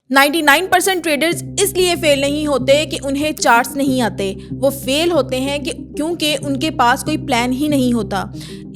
99% traders इसलिए fail नहीं होते कि उन्हें चार्ट्स नहीं आते, वो फेल होते हैं कि क्योंकि उनके पास कोई प्लान ही नहीं होता।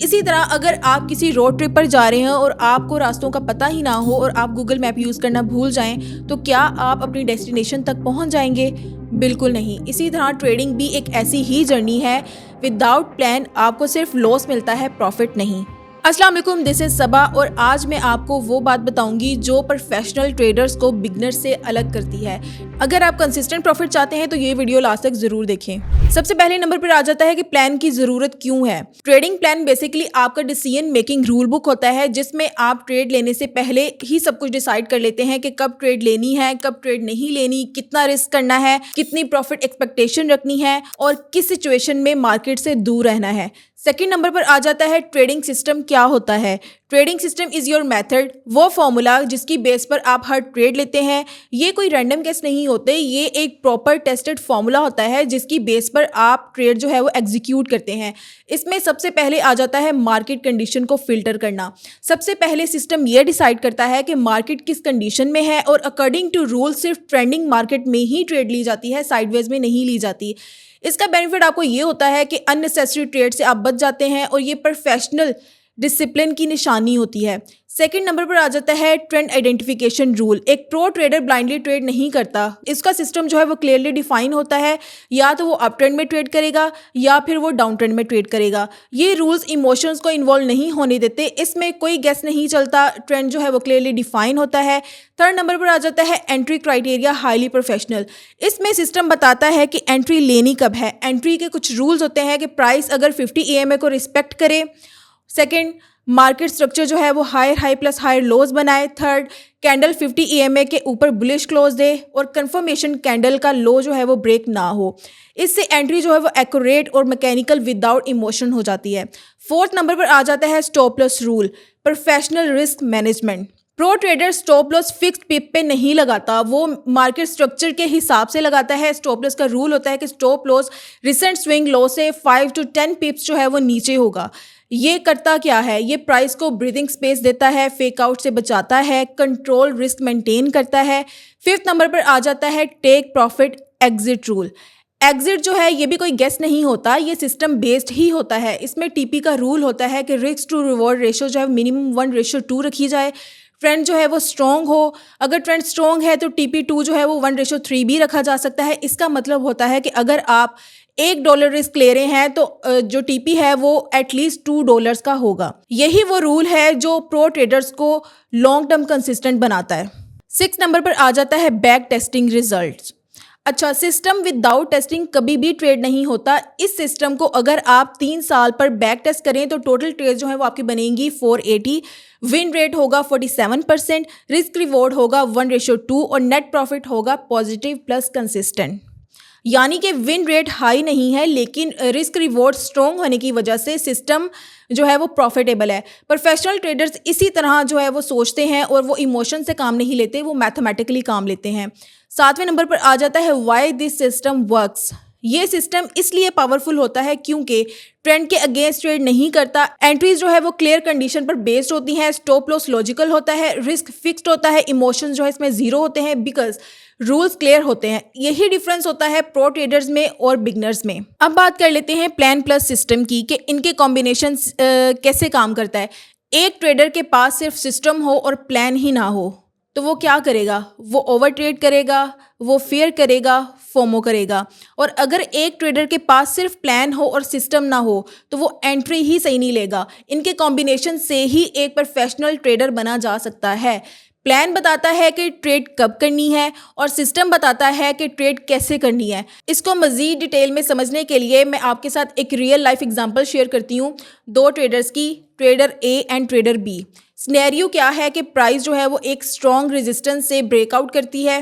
इसी तरह अगर आप किसी रोड ट्रिप पर जा रहे हैं और आपको रास्तों का पता ही ना हो और आप गूगल मैप यूज़ करना भूल जाएं, तो क्या आप अपनी डेस्टिनेशन तक पहुंच जाएंगे? बिल्कुल नहीं। इसी तरह ट्रेडिंग भी एक ऐसी ही जर्नी है। विदाउट प्लान आपको सिर्फ लॉस मिलता है, प्रॉफिट नहीं। अस्सलाम वालेकुम, दिस इज सबा और आज मैं आपको वो बात बताऊंगी जो प्रोफेशनल ट्रेडर्स को बिगनर्स से अलग करती है। अगर आप कंसिस्टेंट प्रॉफिट चाहते हैं तो ये वीडियो लास्ट तक जरूर देखें। सबसे पहले नंबर पर आ जाता है कि प्लान की जरूरत क्यों है। ट्रेडिंग प्लान बेसिकली आपका डिसीजन मेकिंग रूल बुक होता है, जिसमें आप ट्रेड लेने से पहले ही सब कुछ डिसाइड कर लेते हैं कि कब ट्रेड लेनी है, कब ट्रेड नहीं लेनी, कितना रिस्क करना है, कितनी प्रॉफिट एक्सपेक्टेशन रखनी है और किस सिचुएशन में मार्केट से दूर रहना है। सेकंड नंबर पर आ जाता है ट्रेडिंग सिस्टम क्या होता है। Trading system is your method, वो फॉर्मूला जिसकी बेस पर आप हर ट्रेड लेते हैं। ये कोई रैंडम गेस नहीं होते, ये एक प्रॉपर टेस्टेड फॉर्मूला होता है जिसकी बेस पर आप ट्रेड जो है वो एग्जीक्यूट करते हैं। इसमें सबसे पहले आ जाता है मार्केट कंडीशन को फिल्टर करना। सबसे पहले सिस्टम ये डिसाइड करता है कि मार्केट किस कंडीशन में है और अकॉर्डिंग टू रूल सिर्फ ट्रेंडिंग मार्केट में ही ट्रेड ली जाती है, साइडवेज में नहीं ली जाती। इसका बेनिफिट आपको ये होता है कि अननेसेसरी ट्रेड से आप बच जाते हैं और ये प्रोफेशनल डिसिप्लिन की निशानी होती है। सेकंड नंबर पर आ जाता है ट्रेंड आइडेंटिफिकेशन रूल। एक प्रो ट्रेडर ब्लाइंडली ट्रेड नहीं करता, इसका सिस्टम जो है वो क्लियरली डिफाइन होता है। या तो वो अप ट्रेंड में ट्रेड करेगा या फिर वो डाउन ट्रेंड में ट्रेड करेगा। ये रूल्स इमोशंस को इन्वॉल्व नहीं होने देते, इसमें कोई गेस नहीं चलता, ट्रेंड जो है वो क्लियरली डिफाइन होता है। थर्ड नंबर पर आ जाता है एंट्री क्राइटेरिया हाईली प्रोफेशनल। इसमें सिस्टम बताता है कि एंट्री लेनी कब है। एंट्री के कुछ रूल्स होते हैं कि प्राइस अगर 50 EMA को रिस्पेक्ट करे। सेकेंड, मार्केट स्ट्रक्चर जो है वो higher high plus higher lows बनाए। थर्ड, कैंडल 50 EMA के ऊपर बुलिश क्लोज दे और कंफर्मेशन कैंडल का लो जो है वो ब्रेक ना हो। इससे एंट्री जो है वो एक्यूरेट और मैकेनिकल विदाउट इमोशन हो जाती है। फोर्थ नंबर पर आ जाता है stop loss rule, professional risk management. Pro trader stop loss fixed pip पे नहीं लगाता, वो मार्केट स्ट्रक्चर के हिसाब से लगाता है। स्टॉप लॉस का रूल होता है कि stop loss recent swing low से 5 to 10 पिप्स जो है वो नीचे होगा। ये करता क्या है, ये प्राइस को ब्रीदिंग स्पेस देता है, फेक आउट से बचाता है, कंट्रोल रिस्क मेंटेन करता है। फिफ्थ नंबर पर आ जाता है take profit exit rule. Exit जो है ये भी कोई गेस नहीं होता, ये सिस्टम बेस्ड ही होता है। इसमें टीपी का रूल होता है कि रिस्क टू रिवॉर्ड रेशो जो है मिनिमम 1:2 रखी जाए। ट्रेंड जो है वो स्ट्रॉन्ग हो, अगर ट्रेंड स्ट्रॉन्ग है तो TP2 जो है वो 1:3 भी रखा जा सकता है। इसका मतलब होता है कि अगर आप $1 रिस्क ले रहे हैं तो जो TP है वो एटलीस्ट $2 का होगा। यही वो रूल है जो प्रो ट्रेडर्स को लॉन्ग टर्म कंसिस्टेंट बनाता है। 6 नंबर पर आ जाता है बैक टेस्टिंग रिजल्ट्स। अच्छा, सिस्टम विदाउट टेस्टिंग कभी भी ट्रेड नहीं होता। इस सिस्टम को अगर आप 3 साल पर बैक टेस्ट करें तो टोटल ट्रेड जो है वो आपकी बनेंगी 480, विन रेट होगा 47%, रिस्क रिवॉर्ड होगा 1:2 और नेट प्रॉफिट होगा पॉजिटिव प्लस कंसिस्टेंट। यानी कि विन रेट हाई नहीं है लेकिन रिस्क रिवॉर्ड स्ट्रॉन्ग होने की वजह से सिस्टम जो है वो प्रॉफिटेबल है। प्रोफेशनल ट्रेडर्स इसी तरह जो है वो सोचते हैं और वो इमोशन से काम नहीं लेते, वो मैथमेटिकली काम लेते हैं। 7वें नंबर पर आ जाता है व्हाई दिस सिस्टम वर्क्स। ये सिस्टम इसलिए पावरफुल होता है क्योंकि ट्रेंड के अगेंस्ट ट्रेड नहीं करता, एंट्रीज जो है वो क्लियर कंडीशन पर बेस्ड होती हैं, स्टॉप लॉस लॉजिकल होता है, रिस्क फिक्स्ड होता है, इमोशंस जो है इसमें जीरो होते हैं बिकॉज रूल्स क्लियर होते हैं। यही डिफरेंस होता है प्रो ट्रेडर्स में और बिगनर्स में। अब बात कर लेते हैं प्लान प्लस सिस्टम की कि इनके कॉम्बिनेशन कैसे काम करता है। एक ट्रेडर के पास सिर्फ सिस्टम हो और प्लान ही ना हो तो वो क्या करेगा, वो ओवर ट्रेड करेगा, वो फेयर करेगा, फोमो करेगा। और अगर एक ट्रेडर के पास सिर्फ प्लान हो और सिस्टम ना हो तो वो एंट्री ही सही नहीं लेगा। इनके कॉम्बिनेशन से ही एक प्रोफेशनल ट्रेडर बना जा सकता है। प्लान बताता है कि ट्रेड कब करनी है और सिस्टम बताता है कि ट्रेड कैसे करनी है। इसको मज़ीद डिटेल में समझने के लिए मैं आपके साथ एक रियल लाइफ एग्जांपल शेयर करती हूँ, 2 ट्रेडर्स की, trader A and trader B। Scenario क्या है कि प्राइस जो है वो एक स्ट्रॉन्ग रेजिस्टेंस से ब्रेकआउट करती है।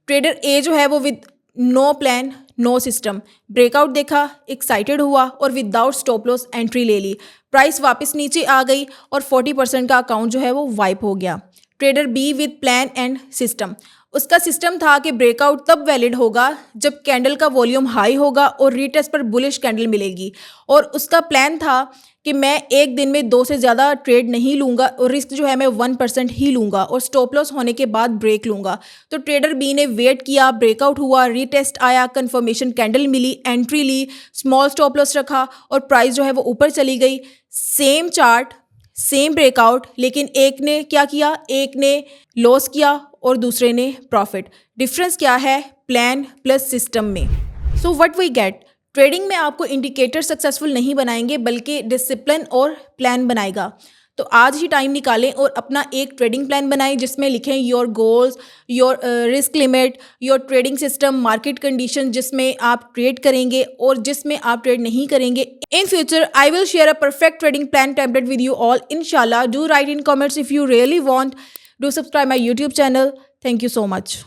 ट्रेडर A जो है वो with no plan no system breakout देखा, एक्साइटेड हुआ और विदाउट स्टॉप लॉस एंट्री ले ली। प्राइस वापस नीचे आ गई और 40% का अकाउंट जो है वो वाइप हो गया। Trader B with plan and system, उसका सिस्टम था कि ब्रेकआउट तब वैलिड होगा जब कैंडल का वॉल्यूम हाई होगा और रीटेस्ट पर बुलिश कैंडल मिलेगी। और उसका प्लान था कि मैं एक दिन में 2 से ज़्यादा ट्रेड नहीं लूँगा और रिस्क जो है मैं 1% ही लूँगा और स्टॉप लॉस होने के बाद ब्रेक लूँगा। तो ट्रेडर बी ने वेट किया, ब्रेकआउट हुआ, रीटेस्ट आया, कंफर्मेशन कैंडल मिली, एंट्री ली, स्मॉल स्टॉप लॉस रखा और प्राइस जो है वो ऊपर चली गई। सेम चार्ट, सेम ब्रेकआउट, लेकिन एक ने क्या किया, एक ने लॉस किया और दूसरे ने प्रॉफिट। डिफरेंस क्या है? प्लान प्लस सिस्टम में। So what we get, trading में आपको इंडिकेटर सक्सेसफुल नहीं बनाएंगे बल्कि डिसिप्लिन और प्लान बनाएगा। तो आज ही टाइम निकालें और अपना एक ट्रेडिंग प्लान बनाएं जिसमें लिखें your goals, your risk limit, your trading system, market condition जिसमें आप ट्रेड करेंगे और जिसमें आप ट्रेड नहीं करेंगे। In future I will share a perfect trading plan template with you all इंशाल्लाह. Do write in comments if you really want. Do subscribe my YouTube channel. Thank you so much.